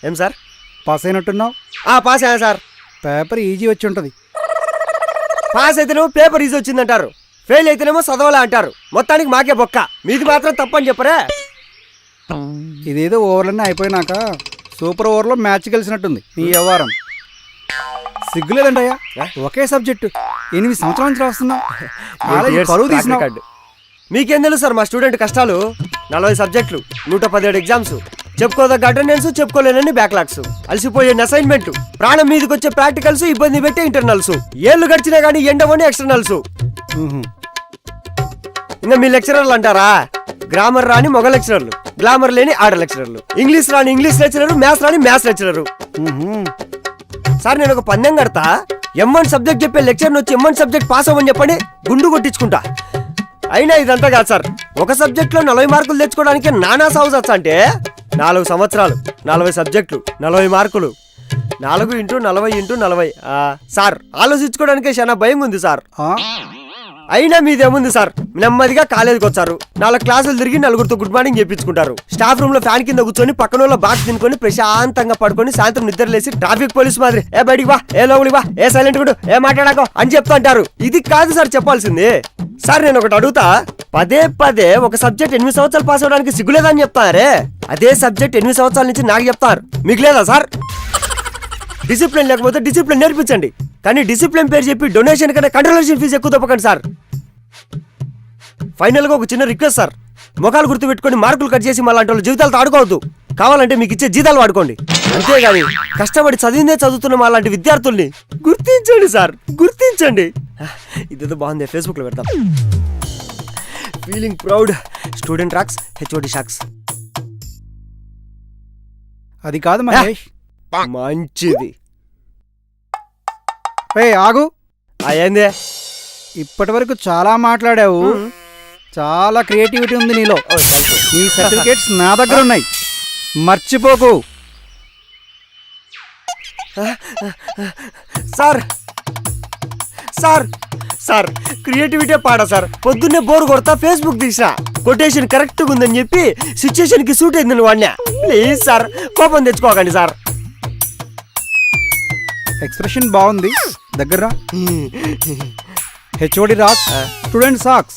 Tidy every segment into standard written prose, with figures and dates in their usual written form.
ఏం sir pass అయినట్టున్నావు? Pass అయ్యా sir. Paper easy వచ్చి ఉంటుంది. పాస్ అయితేనేమో పేపర్ ఈజీ వచ్చిందంటారు, ఫెయిల్ అయితేనేమో చదవాలా అంటారు. మొత్తానికి మాకే బొక్క, మీది మాత్రం తప్పని చెప్పరే. ఇదేదో ఓవర్లన్నీ అయిపోయినాక సూపర్ ఓవర్లో మ్యాచ్ గెలిచినట్టుంది నీ వ్యవహారం. సిగ్గులేదంటయ్యా, ఒకే సబ్జెక్టు 8 సంవత్సరాల నుంచి రాస్తున్నావు, పరువు తీసినావు. మీకేం తెలుసు సార్ మా స్టూడెంట్ కష్టాలు? 40 సబ్జెక్టులు, 117 ఎగ్జామ్స్, చెప్పుకోదగ్గ అటెండెన్స్, చెప్పుకోలేనని బ్యాక్లాగ్స్, అలసిపోయే అసైన్మెంట్, ప్రాణం మీదకి వచ్చే ప్రాక్టికల్స్, ఇబ్బంది పెట్టే ఇంటర్నల్స్, ఏళ్ళు గడిచినా కానీ ఎండవని ఎక్స్టర్నల్స్. ఇంకా మీ లెక్చరర్లు అంటారా? గ్రామర్ రాని మగ లెక్చరర్లు, గ్లామర్ లేని ఆడ లెక్చరర్లు, ఇంగ్లీష్ రాని ఇంగ్లీష్ లెక్చరర్, మ్యాథ్స్ రాని మ్యాథ్స్ లెక్చరర్. సార్ నేను ఒక పందెం కడతా, M1 సబ్జెక్ట్ చెప్పే లెక్చర్ వచ్చి M1 సబ్జెక్ట్ పాస్ అవ్వని చెప్పండి, గుండు కొట్టించుకుంటా. అయినా ఇదంతా కాదు సార్, ఒక సబ్జెక్ట్ లో 40 మార్కులు తెచ్చుకోవడానికి నానా సాగు చచ్చా అంటే 4 సంవత్సరాలు, 40 సబ్జెక్టులు, 40 మార్కులు, 4 × 40 × 40. సార్ ఆలోచించుకోవడానికి చాలా భయం ఉంది సార్. అయినా మీదేముంది సార్, నెమ్మదిగా కాలేజీకి వచ్చారు, 4 క్లాసులు తిరిగి 4గురితో గుడ్ మార్నింగ్ చెప్పించుకుంటారు, స్టాఫ్ రూమ్ లో ఫ్యాన్ కింద కూర్చొని పక్కన వాళ్ళ బాక్స్ తినుకొని ప్రశాంతంగా పడుకొని సాయంత్రం నిద్రలేసి ట్రాఫిక్ పోలీస్ మాదిరి ఏ బయటికి వా, ఏ లోపలికి వా, ఏ సైలెంట్ గుడు, ఏ మాట్లాడాకో అని చెప్తా అంటారు. ఇది కాదు సార్ చెప్పాల్సింది. సార్ నేను ఒకటి అడుగుతా, పదే ఒక సబ్జెక్ట్ 8 సంవత్సరాలు పాస్ అవడానికి సిగ్గులేదని చెప్తారే, అదే సబ్జెక్ట్ 8 సంవత్సరాల నుంచి నాకు చెప్తారు, మీకు లేదా సార్? డిసిప్లిన్ లేకపోతే డిసిప్లిన్ నేర్పించండి, కానీ డిసిప్లిన్ పేరు చెప్పి డొనేషన్ కన్నా కంట్రోలేషన్ ఫీజు ఎక్కువ తప్పకండి సార్. ఫైనల్ గా ఒక చిన్న రిక్వెస్ట్ సార్, ముఖాలు గుర్తు పెట్టుకొని మార్కులు కట్ చేసి మళ్ళీ వాళ్ళ జీవితాలతో ఆడుకోవద్దు. కావాలంటే మీకు ఇచ్చే జీతాలు వాడుకోండి, అంతేగాని కష్టపడి చదివిందే చదువుతున్న మా లాంటి విద్యార్థుల్ని గుర్తించండి సార్, గుర్తించండి. ఇదేదో బాగుంది, ఫేస్బుక్ లో పెడతాం. Feeling proud, student rocks, HOD shocks. అది కాదు మహేష్. మంచిది. ఆగు. ఏందే? ఇప్పటి వరకు చాలా మాట్లాడావు, చాలా క్రియేటివిటీ ఉంది నీలో. నీ సర్టిఫికేట్స్ నా దగ్గర ఉన్నాయి, మర్చిపోకు. సార్ సార్ సార్ క్రియేటివిటీ పాడా సార్. పొద్దున్నే బోర్ కొడతా ఫేస్బుక్ తీసిన, కొటేషన్ కరెక్ట్గా ఉందని చెప్పి సిచ్యుయేషన్ కి సూట్ అయిందని వాడినా. ప్లీజ్ సార్ కోపం తెచ్చుకోకండి సార్. ఎక్స్ప్రెషన్ బాగుంది, దగ్గర HOD rocks, student sucks.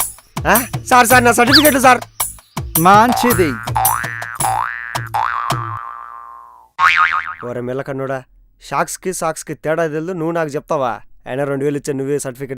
Sir sir నా సర్టిఫికేట్లు సార్. మంచిది. ఓరే మెల్లకన్నుడా, షాక్స్ కి సాక్స్ కి తేడా తెలియదు, నువ్వు నాకు చెప్తావా? అయినా 2000 ఇచ్చా నువ్వే సర్టిఫికేట్